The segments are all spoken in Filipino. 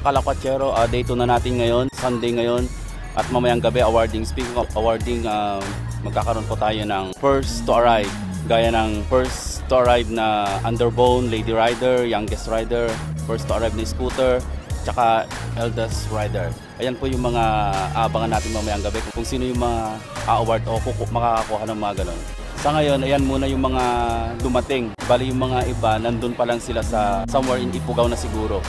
Kalakwatsyero, day 2 na natin ngayon, Sunday ngayon. At mamayang gabi, awarding. Speaking of awarding, magkakaroon po tayo ng first to arrive. Gaya ng first to arrive na Underbone, Lady Rider, Youngest Rider, first to arrive na Scooter, tsaka Eldest Rider. Ayan po yung mga aabangan natin mamayang gabi kung sino yung mga award o makakakuha ng mga ganon. Sa ngayon, ayan muna yung mga dumating. Bali yung mga iba, nandun pa lang sila sa somewhere in Ifugao na siguro.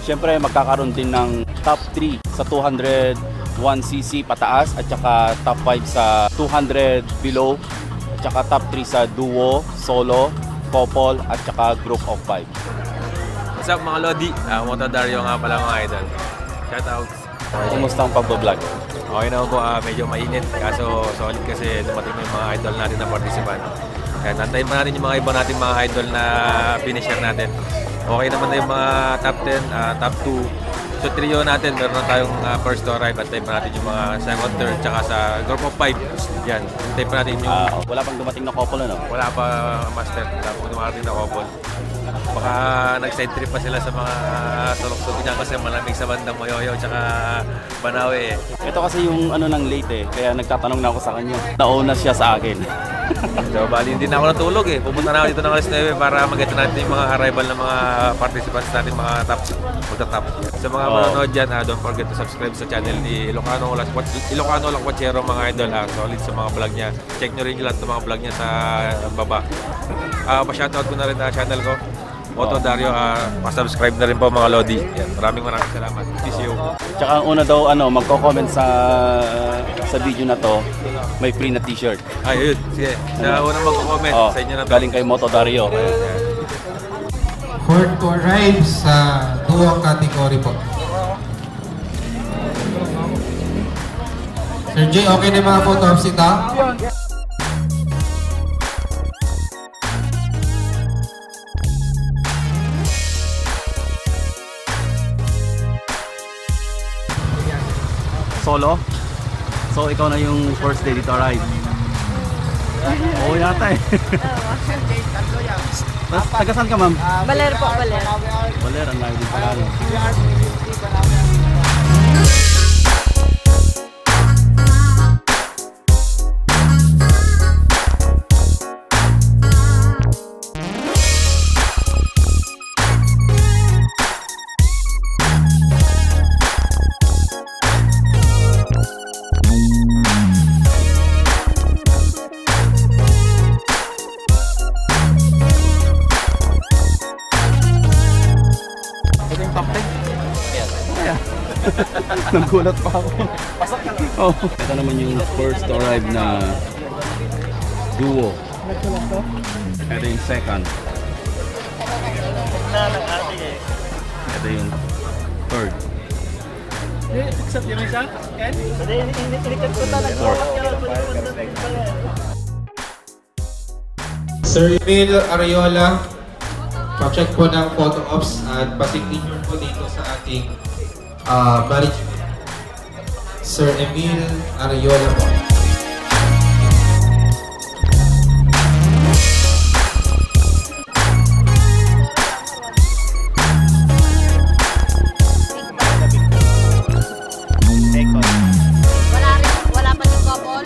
Siyempre, magkakaroon din ng top 3 sa 201cc pataas at saka top 5 sa 200 below at saka top 3 sa duo, solo, couple at saka group of 5. What's up mga Lodi? Moto Dario nga pala mga idol. Shoutouts. Kumusta ang pag-vlog? Okay naman po, medyo mainit. Kaso solid kasi dumating na yung mga idol natin na participant. Kaya nantayin pa natin yung mga iba natin mga idol na finisher natin. Okay naman na yung mga top 10, top 2. So trio natin, meron na tayong first to arrive. Antayin pa natin yung mga second, third, tsaka sa group of 5. Yan, antayin pa natin yung... wala pang dumating na couple ano? Wala pa master, wala pang dumating na couple. Baka nag-side trip pa sila sa mga sulok-sulok dyan kasi malamig sa bandang Moyoyo tsaka Banawe. Ito kasi yung ano ng late kaya nagtatanong na ako sa kanya. Nauna siya sa akin. So bali hindi na ako natulog Pupunta na ako dito ng alas 9 para mag-get natin yung mga arrival ng mga participants natin, mga magta-top. Sa mga manonood dyan, don't forget to subscribe sa channel ni Ilocano Lakwatsyero mga idol. Solid sa mga vlog niya. Check nyo rin yung lahat ng mga vlog niya sa baba. Pa-shoutout ko na rin na channel ko, Moto Dario. Pa-subscribe na rin po mga Lodi. Yan, maraming salamat. Peace you. Tsaka ang una daw magko-comment sa video na to, may free na t-shirt. Ayun, sige. Sa unang magko-comment sa inyo na to. Galing kay Moto Dario. Fourth to arrive sa duo category po. Sir J, okay na yung mga photo ops ito? Solo? So ikaw na yung first lady to arrive? Oo yata Tapos taga saan ka ma'am? Baler po, Baler. Baler, ang layo din pala. Nagulat pa ako. Pasok ka lang. Ito naman yung first to arrive na duo. Ito yung second. Ito yung third. Sir Emil Ariola, pa-check po ng photo ops at pa-signature po dito sa ating marriage. Sir Emil Ariola po. Wala pa yung couple?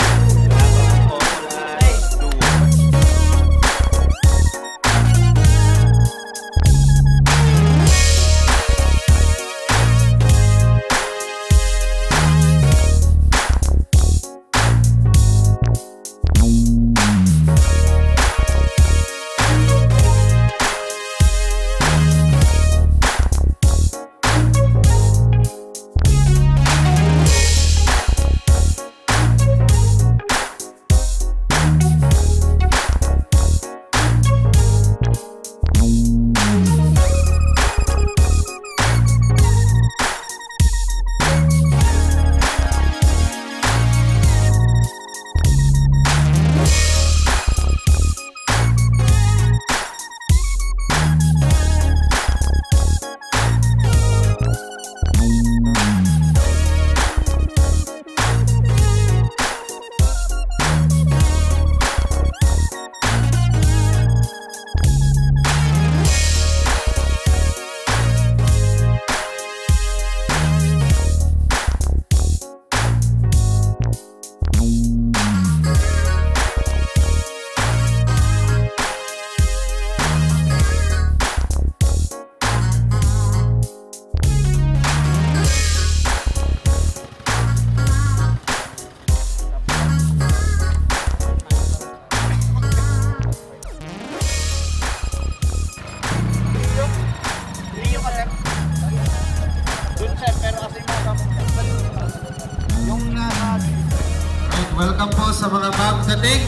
sa mga bagong dating.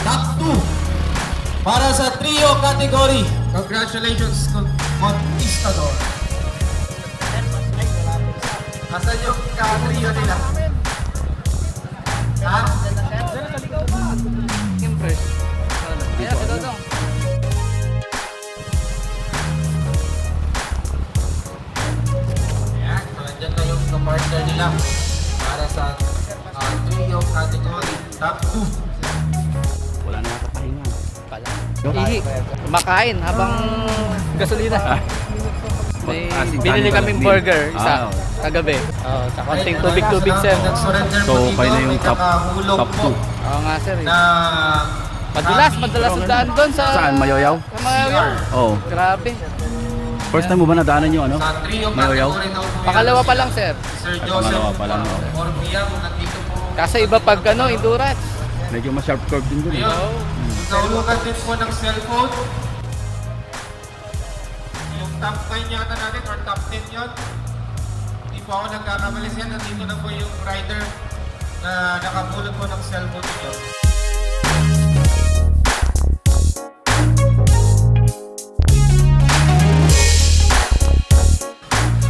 Top 2 para sa trio category. Congratulations, Conquistador. Asan yung ka-trio nila? Ha? Siyempre. Kaya si Dodong. Ayan, nandiyan na yung partner nila para sa trio category. Top 2. Wala na nakapahinga. Ihi. Makain habang gasolina. May binili kaming burger isa kagabi. Sa konting tubig-tubig sir. So, kayo na yung top 2. Oo nga sir. Na Madalas ang daan doon sa... Saan? Mayoyaw? Sa Mayoyaw. Oo. Grabe. First time mo ba nadaanan yung ano? sa trio Mayoyaw? category daw po Pangalawa pa lang sir. Sir Ay, Joseph pangalawa pa lang, no? Orbia, kung nandito po. Kasi iba pag endurance. Medyo ma-sharp curve din dun. Ayun, nahulugan din po ng cellphone. Yung top 9 yata natin or top 10 yun. Hindi po ako nagkakamali siya. Nandito na po yung rider na nakabulot po ng cellphone niyo.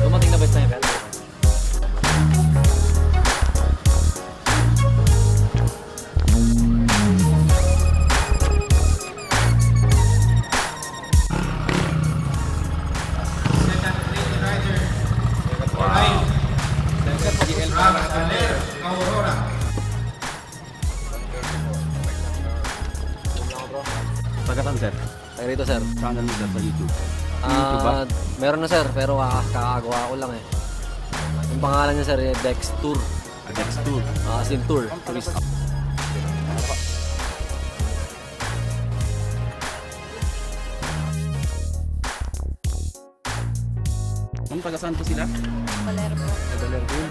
Dumating na ba sniper? Second lady rider. Wow. Ram Aler, Aurora. Taga saan, sir? Ay, rito sir. Channel mo sir sa YouTube. YouTube ba? Meron na sir, pero kakagawa ko lang eh. Yung pangalan niya sir, Dex Tour. Next tour. Sin Tour. Tourist. Ma'am, taga saan po sila? Palermo.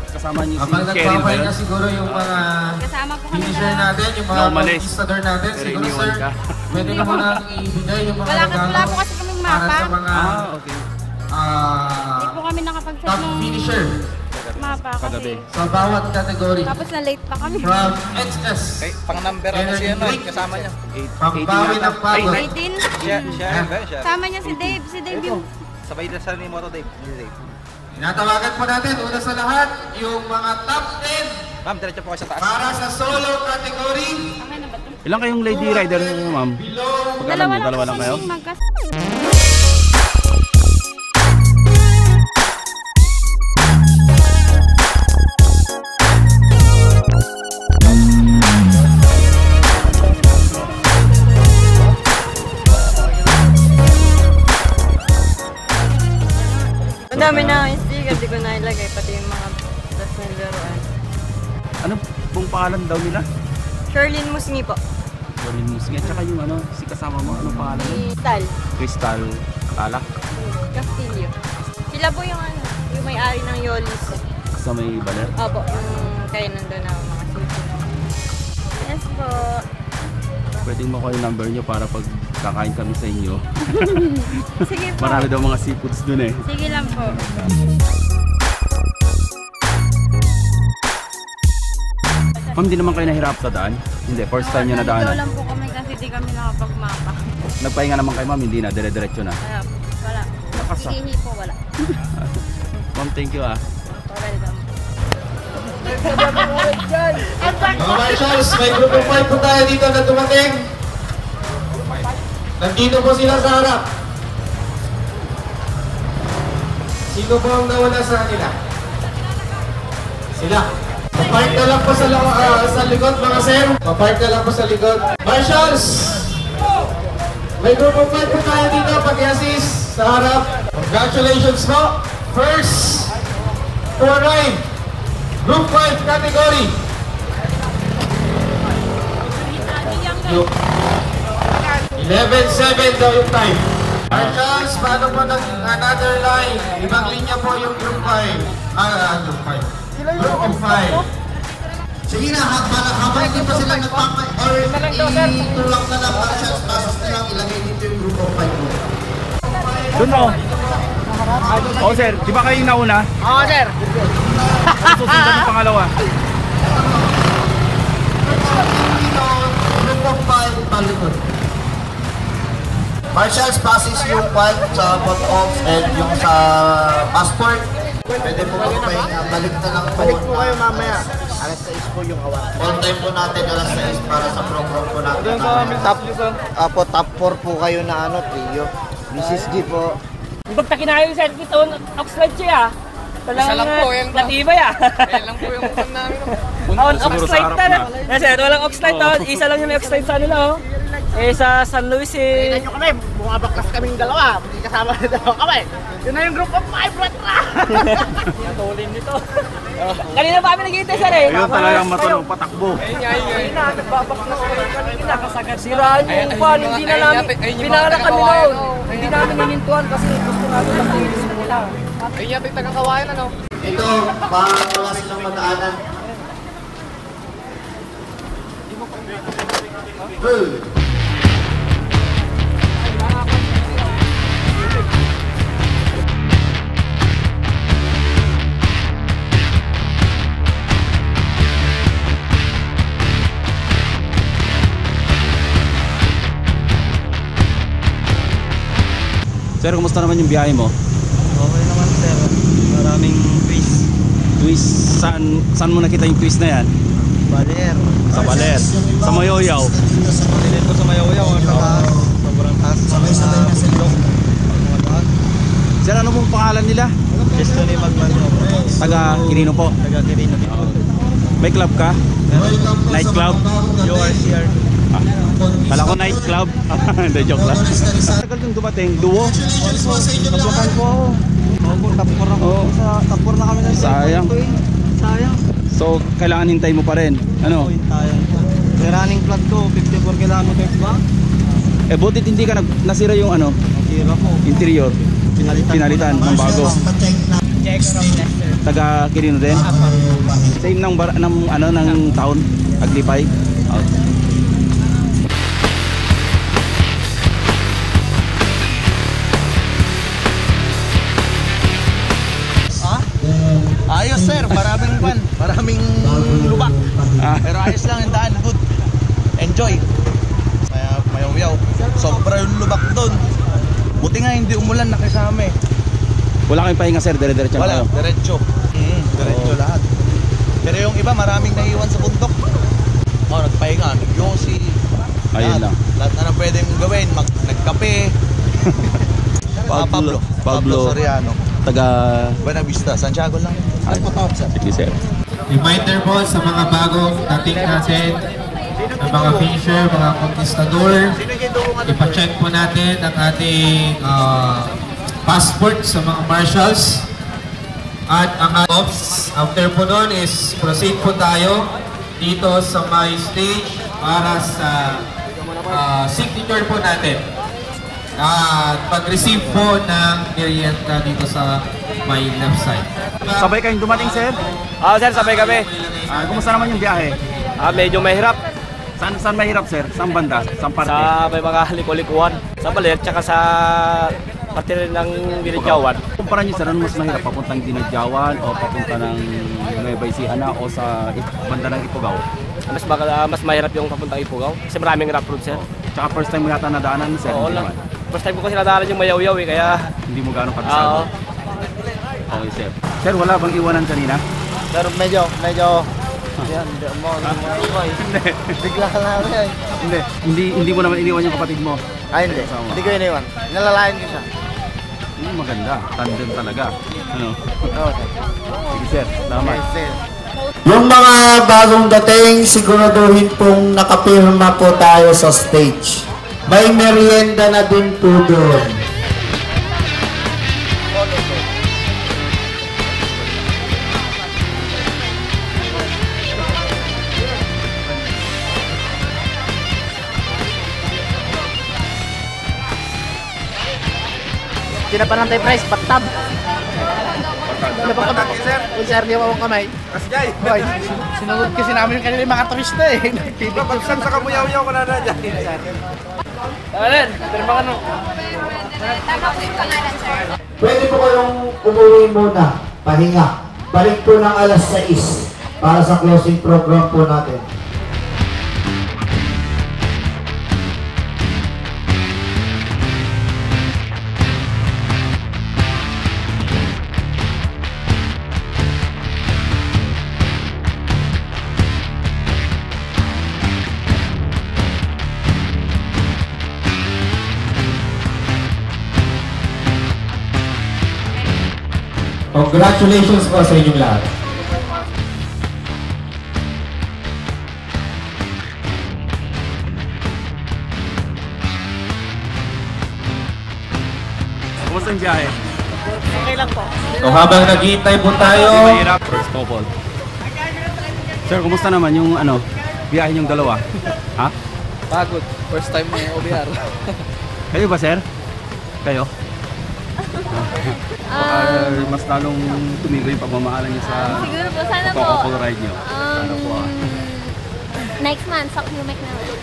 Kasama niyo si Habang Cheryl ba nagpapahinga yun? siguro yung mga Kasama po kami finisher dalawa. natin, yung mga Na umalis. conquistador natin. Pero Siguro iniwan sir, ka. pwede na muna ibigay yung mga Wala po kasi kaming para mapa. sa mga Okay. Hindi po kami nakapag-shot top ng finisher mapa Kagabi. kasi. sa bawat category. Tapos na-late pa kami. From XS, Pang number ano siya no? Kasama niya. pambawi ng pagod. 18. Sama niya si Dave. Si Dave yung... Sabay na sa ni Moto Dave. Tinatawagan po natin, una sa lahat, yung mga top 10 Ma'am, diretso po kayo sa taas. para sa solo category. Tama na ba ito? Ilang kayong lady rider niyo, ma'am? Below Pag alam niyo, dalawa lang kayo? kasi magkas... Ang dami na ang sticker, di ko na ilagay, pati yung mga plus ng laruan. Ano pong pangalan daw nila? Sherlyn Musngi po. Corin Musgi. At saka yung ano, si kasama mo, anong pangalan mo? Si Tal. Crystal Alak. Castillo. Sila po yung ano, yung may-ari ng Yolis. Sa may baler. Opo, yung kayo nandun na mga sushi. Yes po. Pwedeng mo ko yung number nyo para pag kakain kami sa inyo. Sige po. Marami daw mga seafoods dun eh. Sige lang po. Ma'am, di naman kayo nahirap sa daan? Hindi, first time nyo na Nandito daanan. lang po kami kasi di kami nakapag-mapa. Nagpahinga naman kayo, ma'am, hindi na, dire-diretso na. Kaya wala. Lakas ah. Hihi po wala. Ma'am, thank you ah. Welcome. Mga marshals, may group of 5 po tayo dito na dumating. Nandito po sila sa harap. Sino po ang nawala sa kanila? Sila. Papark na lang po sa likod mga sir. Papark na lang po sa likod. Marshals! May group of 5 po tayo dito pag-assist sa harap. Congratulations po. First to arrive. Group 5 category. Yung 11-7 daw yung time. Marshals, paano po ng another line? Ibang linya po yung group 5. Group 5. Group of 5. Sige na, habang hindi pa sila nagpapay or itulak na lang Marshals, pasas na lang ilagay dito yung group of 5 mo. Doon mo. Oo sir, di ba kayo yung nauna? Oo sir. Susundan yung pangalawa. dito, group of 5, palikod. Marshals, passes yung 5 sa photo-ops and yung sa passport. Pwede po magpahinga. Balik na lang po. Balik po kayo mamaya. Alas 6 po yung award. On time po natin alas 6 para sa program po natin. Doon sa amin top 2, po, top 4 po kayo na trio. Mrs. G po. Pagka kinayo yung circuit on, Oxlade siya talagang natibay Yan lang po yung phone namin. On Oxlade na. Kasi walang Oxlade to, isa lang yung may Oxlade sa nila sa San Luis Tingnan nyo kami, bumabaklas kaming dalawa. Hindi kasama na dalawa kami. Yun na yung group of 5, bratra! Natulin nito. Kanina pa kami nag-iintay sir Ayun talagang matulong patakbo. Ayun na, nagbabaklas kami kanina kasagad. Siraan yung pan, hindi na namin, pinanganak kami noon. Hindi namin hinintuan kasi gusto namin mag-ilis muna. Ayun yung taga-kawayan Ito, parang wala silang madaanan. Sir, kumusta naman yung biyahe mo? Okay naman sir, maraming twist. Twist? Saan mo nakita yung twist na yan? Baler. Sa Baler. Sa Mayoyaw. Pagkilin ko sa Mayoyaw, sobrang taas. Sabay-sabay na sila. Sir, ano mong pangalan nila? Destiny Magmano. Taga Quirino po. Taga Quirino. May club ka? Night club? URCR. Kala ko night club. Hindi, joke lang. Tagal yung dumating, duo. Nablokan ko ako. Tapor ako. Tapor na kami ng Sayang. Sayang. So, kailangan hintayin mo pa rin. Ano? Sayang. May running flat ko, 54 kilometers ba? Eh, butit hindi ka nasira yung ano? Nasira po. Interior. Pinalitan ng bago. Taga Quirino din? Same ng town? Aglipay? Ayos sir, maraming lubak. Pero ayos lang yung daan, good. Enjoy. Mayaw-yaw. Sobra yung lubak doon. Buti nga hindi umulan na kasama Wala kayong pahinga sir, dire-diretso Wala, kayo? diretso. Diretso lahat. Pero yung iba maraming naiiwan sa bundok. Nagpahinga, nag-yosi. Ayun lang. Lahat na pwedeng gawin, nagkape. Pablo Soriano. Taga Buena Vista, Santiago lang. Sige sir. Reminder po sa mga bagong dating natin, ng mga finisher, mga conquistador, ipacheck po natin ang ating passport sa mga marshals. At ang ops, after po nun is proceed po tayo dito sa my stage para sa signature po natin. At pag-receive po ng merienda dito sa my left side. Sabay kayong dumating sir? Sir, sabay kami. Kumusta naman yung biyahe? Medyo mahirap. Saan mahirap sir? Saan banda? Saan parte? Sa may mga liko-likuan. Sa Baler, tsaka sa parte rin ng Dinadjawan. Kumpara niyo sir, ano mas mahirap? Papuntang Dinadjawan o papunta ng Nueva Ecija na o sa banda ng Ifugao? Mas mahirap yung papuntang Ifugao. Kasi maraming rough road sir. Tsaka first time mo yata nadaanan sir? Oo lang. First time ko kasi nadaanan yung Mayaw-yaw kaya hindi mo gano'ng kabisado? Okay sir. Sir, wala bang iwanan kanina? Pero medyo yan, bigla na rin. Hindi mo naman iniwan yung kapatid mo? Hindi. Hindi ko iniwan. Nalalayan ko siya. Maganda. Tandem talaga. Ano? Okay. Sige sir, salamat. Yung mga bagong dating, siguraduhin pong nakapirma po tayo sa stage. May merienda na din po doon. Pinapanantay price, batab. Ano ba kami? Sir, di ako kamay. Kasjay. Hoy, sinunod kasi namin yung kanila mga turista Pagsan sa kamuyaw-yaw ko na dyan. Alan, pirma ka no. Pwede po kayong umuwi muna, pahinga. Balik po ng alas 6 para sa closing program po natin. Congratulations po sa inyong lahat. Kumusta ang biyahe? Okay lang po. So habang naghihintay po tayo, First couple. Sir, kumusta naman yung biyahe yung dalawa? Ha? Pagod. First time may OBR. Kayo ba, sir? Kayo? Mas lalong tumigo yung pagmamahalan niyo sa Siguro po, sana po. couple ride niyo. Sana po. Next month, sa Cumic naman.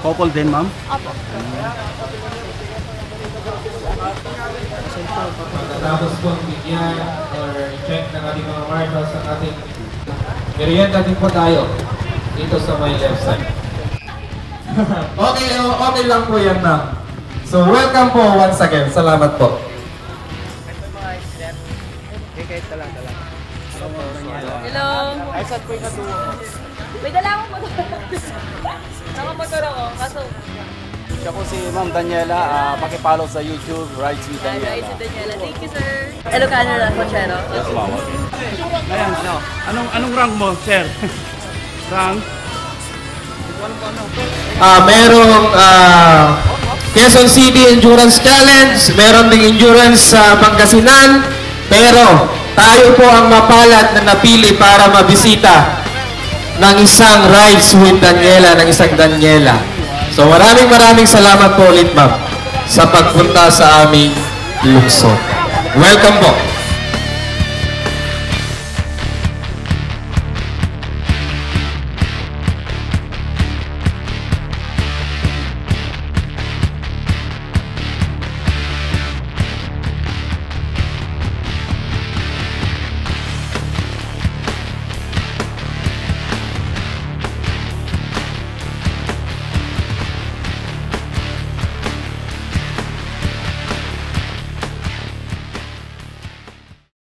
Couple din, ma'am? Opo. tapos po bigyan or check ng ating mga marshals sa ating merienda din po tayo dito sa my left side. Okay lang po yan, ma'am. So welcome po once again. Salamat po. Hello. Ay, saan po yung natuwa? May dala akong motor. Nakamotor ako, kaso Siya po si Ma'am Daniela. Pakipollow sa YouTube, Rides with Daniela. Rides with Daniela. Thank you, sir. Ilocano lang po, Chero. Yes, ma'am. Ayan, anong rank mo, sir? Rank? Merong Quezon City Endurance Challenge, meron ding endurance sa Pangasinan, pero tayo po ang mapalad na napili para mabisita ng isang Rides with Daniela, ng isang Daniela. So maraming salamat po ulit, ma'am, sa pagpunta sa aming lungsod. Welcome po.